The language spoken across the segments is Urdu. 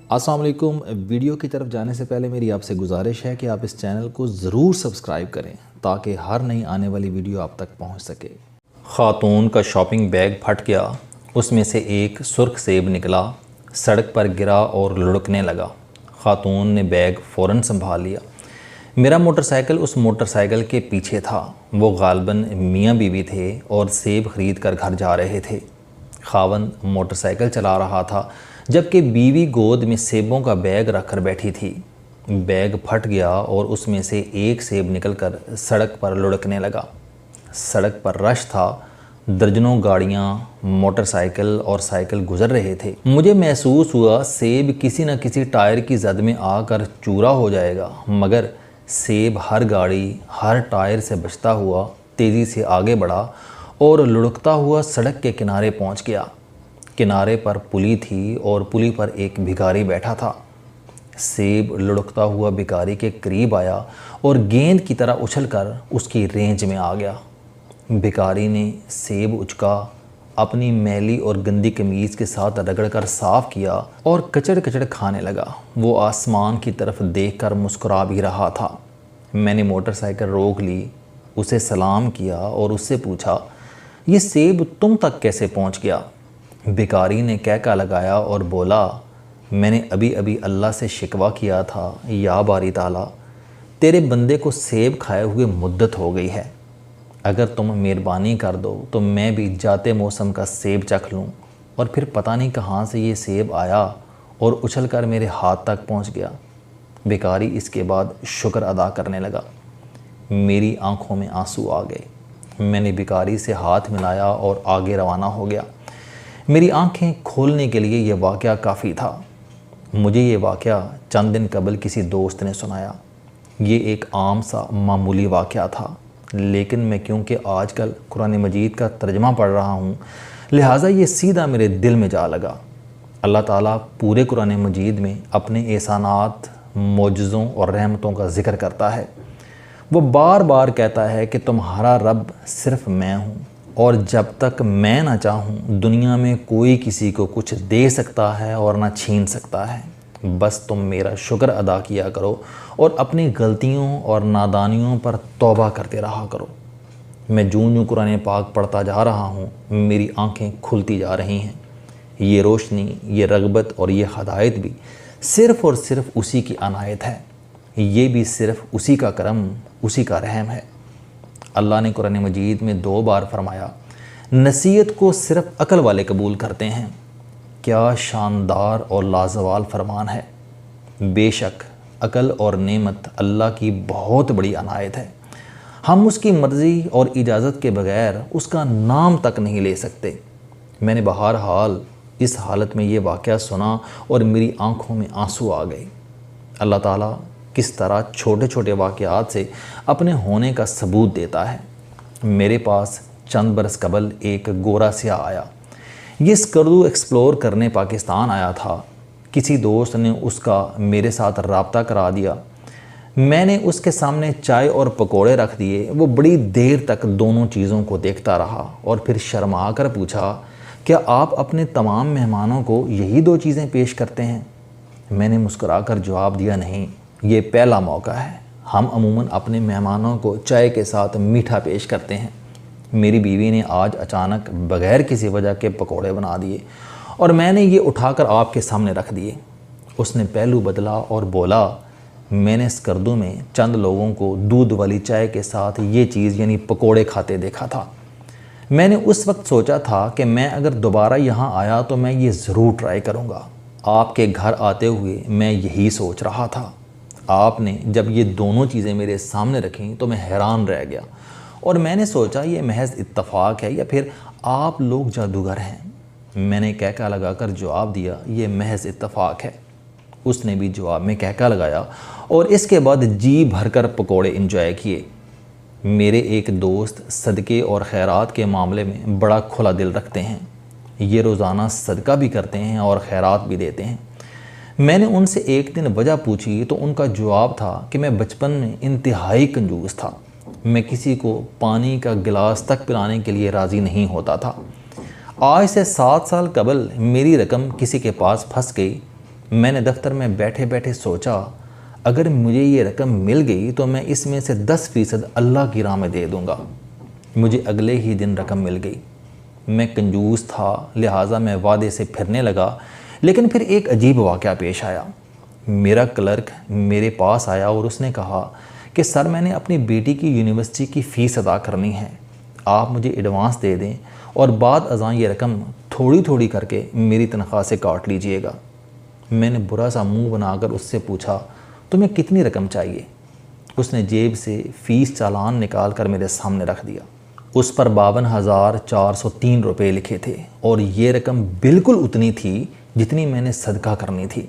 السلام علیکم۔ ویڈیو کی طرف جانے سے پہلے میری آپ سے گزارش ہے کہ آپ اس چینل کو ضرور سبسکرائب کریں تاکہ ہر نئی آنے والی ویڈیو آپ تک پہنچ سکے۔ خاتون کا شاپنگ بیگ پھٹ گیا، اس میں سے ایک سرخ سیب نکلا، سڑک پر گرا اور لڑکنے لگا۔ خاتون نے بیگ فوراً سنبھال لیا۔ میرا موٹر سائیکل اس موٹر سائیکل کے پیچھے تھا۔ وہ غالباً میاں بیوی تھے اور سیب خرید کر گھر جا رہے تھے۔ خاوند موٹر سائیکل چلا رہا تھا جبکہ بیوی گود میں سیبوں کا بیگ رکھ کر بیٹھی تھی۔ بیگ پھٹ گیا اور اس میں سے ایک سیب نکل کر سڑک پر لڑکنے لگا۔ سڑک پر رش تھا، درجنوں گاڑیاں، موٹر سائیکل اور سائیکل گزر رہے تھے۔ مجھے محسوس ہوا سیب کسی نہ کسی ٹائر کی زد میں آ کر چورا ہو جائے گا، مگر سیب ہر گاڑی، ہر ٹائر سے بچتا ہوا تیزی سے آگے بڑھا اور لڑکتا ہوا سڑک کے کنارے پہنچ گیا۔ کنارے پر پلی تھی اور پلی پر ایک بھکاری بیٹھا تھا۔ سیب لڑکتا ہوا بھکاری کے قریب آیا اور گیند کی طرح اچھل کر اس کی رینج میں آ گیا۔ بھکاری نے سیب اچکا، اپنی میلی اور گندی قمیض کے ساتھ رگڑ کر صاف کیا اور کچڑ کچڑ کھانے لگا۔ وہ آسمان کی طرف دیکھ کر مسکرا بھی رہا تھا۔ میں نے موٹر سائیکل روک لی، اسے سلام کیا اور اس سے پوچھا، یہ سیب تم تک کیسے پہنچ گیا؟ بھکاری نے کہکا لگایا اور بولا، میں نے ابھی اللہ سے شکوہ کیا تھا، یا باری تعالیٰ، تیرے بندے کو سیب کھائے ہوئے مدت ہو گئی ہے، اگر تم مہربانی کر دو تو میں بھی جاتے موسم کا سیب چکھ لوں۔ اور پھر پتہ نہیں کہاں سے یہ سیب آیا اور اچھل کر میرے ہاتھ تک پہنچ گیا۔ بھکاری اس کے بعد شکر ادا کرنے لگا۔ میری آنکھوں میں آنسو آ گئے۔ میں نے بھکاری سے ہاتھ ملایا اور آگے روانہ ہو گیا۔ میری آنکھیں کھولنے کے لیے یہ واقعہ کافی تھا۔ مجھے یہ واقعہ چند دن قبل کسی دوست نے سنایا۔ یہ ایک عام سا معمولی واقعہ تھا، لیکن میں کیونکہ آج کل قرآن مجید کا ترجمہ پڑھ رہا ہوں، لہٰذا یہ سیدھا میرے دل میں جا لگا۔ اللہ تعالیٰ پورے قرآن مجید میں اپنے احسانات، معجزوں اور رحمتوں کا ذکر کرتا ہے۔ وہ بار بار کہتا ہے کہ تمہارا رب صرف میں ہوں، اور جب تک میں نہ چاہوں دنیا میں کوئی کسی کو کچھ دے سکتا ہے اور نہ چھین سکتا ہے۔ بس تم میرا شکر ادا کیا کرو اور اپنی غلطیوں اور نادانیوں پر توبہ کرتے رہا کرو۔ میں جوں قرآن پاک پڑھتا جا رہا ہوں، میری آنکھیں کھلتی جا رہی ہیں۔ یہ روشنی، یہ رغبت اور یہ ہدایت بھی صرف اور صرف اسی کی عنایت ہے۔ یہ بھی صرف اسی کا کرم، اسی کا رحم ہے۔ اللہ نے قرآن مجید میں 2 بار فرمایا، نصیحت کو صرف عقل والے قبول کرتے ہیں۔ کیا شاندار اور لازوال فرمان ہے۔ بے شک عقل اور نعمت اللہ کی بہت بڑی عنایت ہے۔ ہم اس کی مرضی اور اجازت کے بغیر اس کا نام تک نہیں لے سکتے۔ میں نے بہرحال اس حالت میں یہ واقعہ سنا اور میری آنکھوں میں آنسو آ گئے۔ اللہ تعالیٰ کس طرح چھوٹے چھوٹے واقعات سے اپنے ہونے کا ثبوت دیتا ہے۔ میرے پاس چند برس قبل ایک گورا سیاہ آیا۔ یہ اسکردو ایکسپلور کرنے پاکستان آیا تھا۔ کسی دوست نے اس کا میرے ساتھ رابطہ کرا دیا۔ میں نے اس کے سامنے چائے اور پکوڑے رکھ دیے۔ وہ بڑی دیر تک دونوں چیزوں کو دیکھتا رہا اور پھر شرما کر پوچھا، کیا آپ اپنے تمام مہمانوں کو یہی 2 چیزیں پیش کرتے ہیں؟ میں نے مسکرا کر جواب دیا، نہیں، یہ پہلا موقع ہے۔ ہم عموماً اپنے مہمانوں کو چائے کے ساتھ میٹھا پیش کرتے ہیں۔ میری بیوی نے آج اچانک بغیر کسی وجہ کے پکوڑے بنا دیے اور میں نے یہ اٹھا کر آپ کے سامنے رکھ دیے۔ اس نے پہلو بدلا اور بولا، میں نے اسکردو میں چند لوگوں کو دودھ والی چائے کے ساتھ یہ چیز یعنی پکوڑے کھاتے دیکھا تھا۔ میں نے اس وقت سوچا تھا کہ میں اگر دوبارہ یہاں آیا تو میں یہ ضرور ٹرائی کروں گا۔ آپ کے گھر آتے ہوئے میں یہی سوچ رہا تھا۔ آپ نے جب یہ دونوں چیزیں میرے سامنے رکھیں تو میں حیران رہ گیا اور میں نے سوچا یہ محض اتفاق ہے یا پھر آپ لوگ جادوگر ہیں۔ میں نے کہکا لگا کر جواب دیا، یہ محض اتفاق ہے۔ اس نے بھی جواب میں کہکا لگایا اور اس کے بعد جی بھر کر پکوڑے انجوائے کیے۔ میرے ایک دوست صدقے اور خیرات کے معاملے میں بڑا کھلا دل رکھتے ہیں۔ یہ روزانہ صدقہ بھی کرتے ہیں اور خیرات بھی دیتے ہیں۔ میں نے ان سے ایک دن وجہ پوچھی تو ان کا جواب تھا کہ میں بچپن میں انتہائی کنجوس تھا۔ میں کسی کو پانی کا گلاس تک پلانے کے لیے راضی نہیں ہوتا تھا۔ آج سے 7 سال قبل میری رقم کسی کے پاس پھنس گئی میں نے دفتر میں بیٹھے بیٹھے سوچا اگر مجھے یہ رقم مل گئی تو میں اس میں سے 10% اللہ کی راہ میں دے دوں گا۔ مجھے اگلے ہی دن رقم مل گئی۔ میں کنجوس تھا لہٰذا میں وعدے سے پھرنے لگا، لیکن پھر ایک عجیب واقعہ پیش آیا۔ میرا کلرک میرے پاس آیا اور اس نے کہا کہ سر میں نے اپنی بیٹی کی یونیورسٹی کی فیس ادا کرنی ہے، آپ مجھے ایڈوانس دے دیں اور بعد ازاں یہ رقم تھوڑی تھوڑی کر کے میری تنخواہ سے کاٹ لیجئے گا۔ میں نے برا سا منہ بنا کر اس سے پوچھا تمہیں کتنی رقم چاہیے؟ اس نے جیب سے فیس چالان نکال کر میرے سامنے رکھ دیا۔ اس پر 52,403 روپے لکھے تھے اور یہ رقم بالکل اتنی تھی جتنی میں نے صدقہ کرنی تھی۔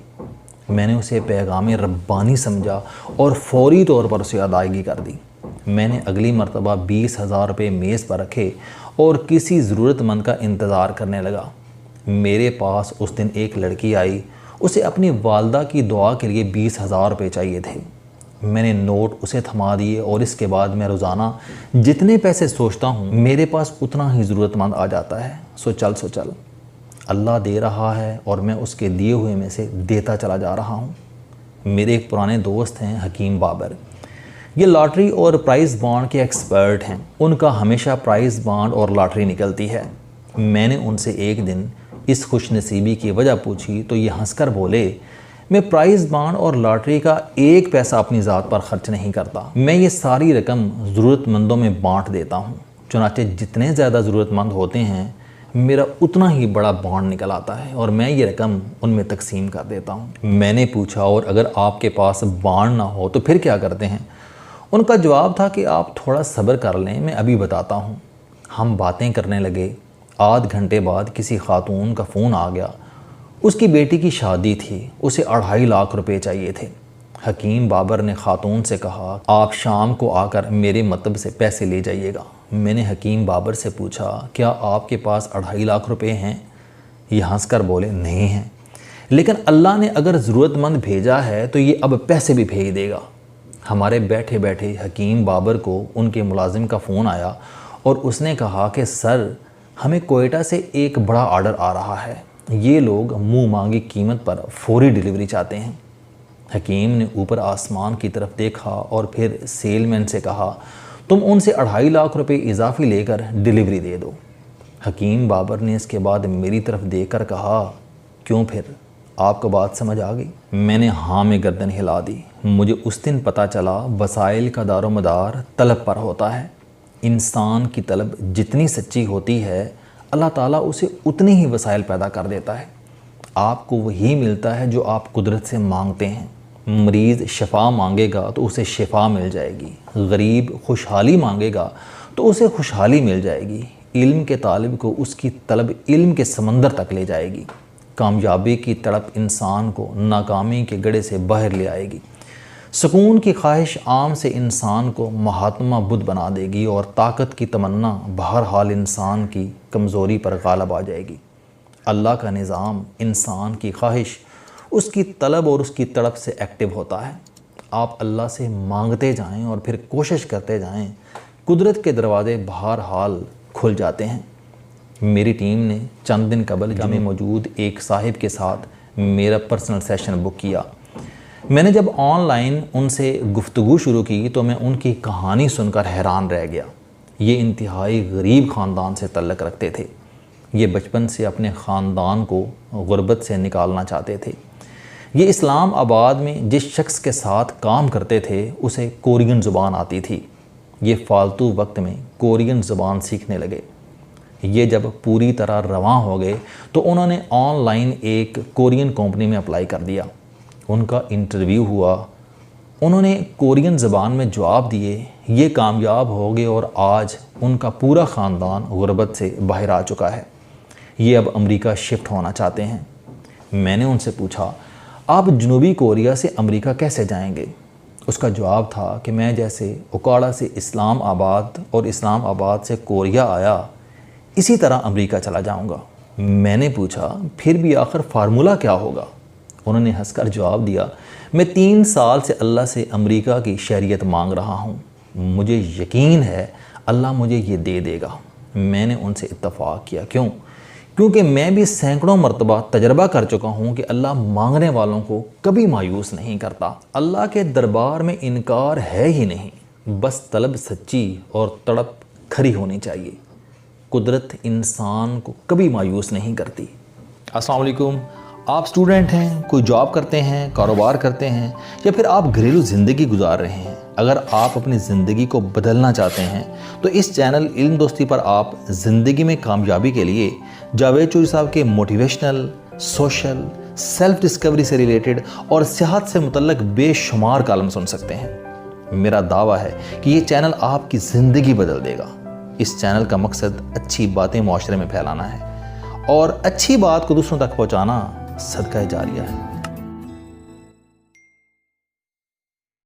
میں نے اسے پیغام ربانی سمجھا اور فوری طور پر اسے ادائیگی کر دی۔ میں نے اگلی مرتبہ 20,000 روپے میز پر رکھے اور کسی ضرورت مند کا انتظار کرنے لگا۔ میرے پاس اس دن ایک لڑکی آئی، اسے اپنی والدہ کی دعا کے لیے 20,000 روپے چاہیے تھے۔ میں نے نوٹ اسے تھما دیے اور اس کے بعد میں روزانہ جتنے پیسے سوچتا ہوں میرے پاس اتنا ہی ضرورت مند آ جاتا ہے۔ سو چل اللہ دے رہا ہے اور میں اس کے دیے ہوئے میں سے دیتا چلا جا رہا ہوں۔ میرے ایک پرانے دوست ہیں حکیم بابر، یہ لاٹری اور پرائز بانڈ کے ایکسپرٹ ہیں۔ ان کا ہمیشہ پرائز بانڈ اور لاٹری نکلتی ہے۔ میں نے ان سے ایک دن اس خوش نصیبی کی وجہ پوچھی تو یہ ہنس کر بولے میں پرائز بانڈ اور لاٹری کا 1 پیسہ اپنی ذات پر خرچ نہیں کرتا، میں یہ ساری رقم ضرورت مندوں میں بانٹ دیتا ہوں، چنانچہ جتنے زیادہ ضرورت مند ہوتے ہیں میرا اتنا ہی بڑا بانڈ نکل آتا ہے اور میں یہ رقم ان میں تقسیم کر دیتا ہوں۔ میں نے پوچھا اور اگر آپ کے پاس بانڈ نہ ہو تو پھر کیا کرتے ہیں؟ ان کا جواب تھا کہ آپ تھوڑا صبر کر لیں، میں ابھی بتاتا ہوں۔ ہم باتیں کرنے لگے۔ آدھ گھنٹے بعد کسی خاتون کا فون آ گیا۔ اس کی بیٹی کی شادی تھی، اسے 2.5 لاکھ روپے چاہیے تھے۔ حکیم بابر نے خاتون سے کہا آپ شام کو آ کر میرے مکتب سے پیسے لے جائیے گا۔ میں نے حکیم بابر سے پوچھا کیا آپ کے پاس 2.5 لاکھ روپے ہیں؟ یہ ہنس کر بولے نہیں ہیں، لیکن اللہ نے اگر ضرورت مند بھیجا ہے تو یہ اب پیسے بھی بھیج دے گا۔ ہمارے بیٹھے بیٹھے حکیم بابر کو ان کے ملازم کا فون آیا اور اس نے کہا کہ سر ہمیں کوئٹہ سے ایک بڑا آرڈر آ رہا ہے، یہ لوگ منہ مانگی قیمت پر فوری ڈیلیوری چاہتے ہیں۔ حکیم نے اوپر آسمان کی طرف دیکھا اور پھر سیل مین سے کہا تم ان سے 2.5 لاکھ روپے اضافی لے کر ڈیلیوری دے دو۔ حکیم بابر نے اس کے بعد میری طرف دیکھ کر کہا کیوں پھر آپ کو بات سمجھ آ گئی؟ میں نے ہاں میں گردن ہلا دی۔ مجھے اس دن پتہ چلا وسائل کا دار و مدار طلب پر ہوتا ہے۔ انسان کی طلب جتنی سچی ہوتی ہے اللہ تعالیٰ اسے اتنے ہی وسائل پیدا کر دیتا ہے۔ آپ کو وہی ملتا ہے جو آپ قدرت سے مانگتے ہیں۔ مریض شفا مانگے گا تو اسے شفا مل جائے گی، غریب خوشحالی مانگے گا تو اسے خوشحالی مل جائے گی، علم کے طالب کو اس کی طلب علم کے سمندر تک لے جائے گی، کامیابی کی تڑپ انسان کو ناکامی کے گڑھے سے باہر لے آئے گی، سکون کی خواہش عام سے انسان کو مہاتما بدھ بنا دے گی اور طاقت کی تمنا بہرحال انسان کی کمزوری پر غالب آ جائے گی۔ اللہ کا نظام انسان کی خواہش، اس کی طلب اور اس کی تڑپ سے ایکٹیو ہوتا ہے۔ آپ اللہ سے مانگتے جائیں اور پھر کوشش کرتے جائیں، قدرت کے دروازے بہرحال کھل جاتے ہیں۔ میری ٹیم نے چند دن قبل جامع موجود ایک صاحب کے ساتھ میرا پرسنل سیشن بک کیا۔ میں نے جب آن لائن ان سے گفتگو شروع کی تو میں ان کی کہانی سن کر حیران رہ گیا۔ یہ انتہائی غریب خاندان سے تعلق رکھتے تھے۔ یہ بچپن سے اپنے خاندان کو غربت سے نکالنا چاہتے تھے۔ یہ اسلام آباد میں جس شخص کے ساتھ کام کرتے تھے اسے کورین زبان آتی تھی۔ یہ فالتو وقت میں کورین زبان سیکھنے لگے۔ یہ جب پوری طرح رواں ہو گئے تو انہوں نے آن لائن ایک کورین کمپنی میں اپلائی کر دیا۔ ان کا انٹرویو ہوا، انہوں نے کورین زبان میں جواب دیے، یہ کامیاب ہو گئے اور آج ان کا پورا خاندان غربت سے باہر آ چکا ہے۔ یہ اب امریکہ شفٹ ہونا چاہتے ہیں۔ میں نے ان سے پوچھا آپ جنوبی کوریا سے امریکہ کیسے جائیں گے؟ اس کا جواب تھا کہ میں جیسے اوکاڑا سے اسلام آباد اور اسلام آباد سے کوریا آیا اسی طرح امریکہ چلا جاؤں گا۔ میں نے پوچھا پھر بھی آخر فارمولہ کیا ہوگا؟ انہوں نے ہنس کر جواب دیا میں 3 سال سے اللہ سے امریکہ کی شہریت مانگ رہا ہوں، مجھے یقین ہے اللہ مجھے یہ دے دے گا۔ میں نے ان سے اتفاق کیا، کیوں؟ کیونکہ میں بھی سینکڑوں مرتبہ تجربہ کر چکا ہوں کہ اللہ مانگنے والوں کو کبھی مایوس نہیں کرتا۔ اللہ کے دربار میں انکار ہے ہی نہیں، بس طلب سچی اور تڑپ کھری ہونی چاہیے۔ قدرت انسان کو کبھی مایوس نہیں کرتی۔ السلام علیکم، آپ اسٹوڈنٹ ہیں، کوئی جاب کرتے ہیں، کاروبار کرتے ہیں، یا پھر آپ گھریلو زندگی گزار رہے ہیں۔ اگر آپ اپنی زندگی کو بدلنا چاہتے ہیں تو اس چینل علم دوستی پر آپ زندگی میں کامیابی کے لیے جاوید چوہری صاحب کے موٹیویشنل، سوشل، سیلف ڈسکوری سے ریلیٹڈ اور صحت سے متعلق بے شمار کالم سن سکتے ہیں۔ میرا دعویٰ ہے کہ یہ چینل آپ کی زندگی بدل دے گا۔ اس چینل کا مقصد اچھی باتیں معاشرے میں پھیلانا ہے اور اچھی بات کو دوسروں تک پہنچانا صدقہ جاریہ ہے۔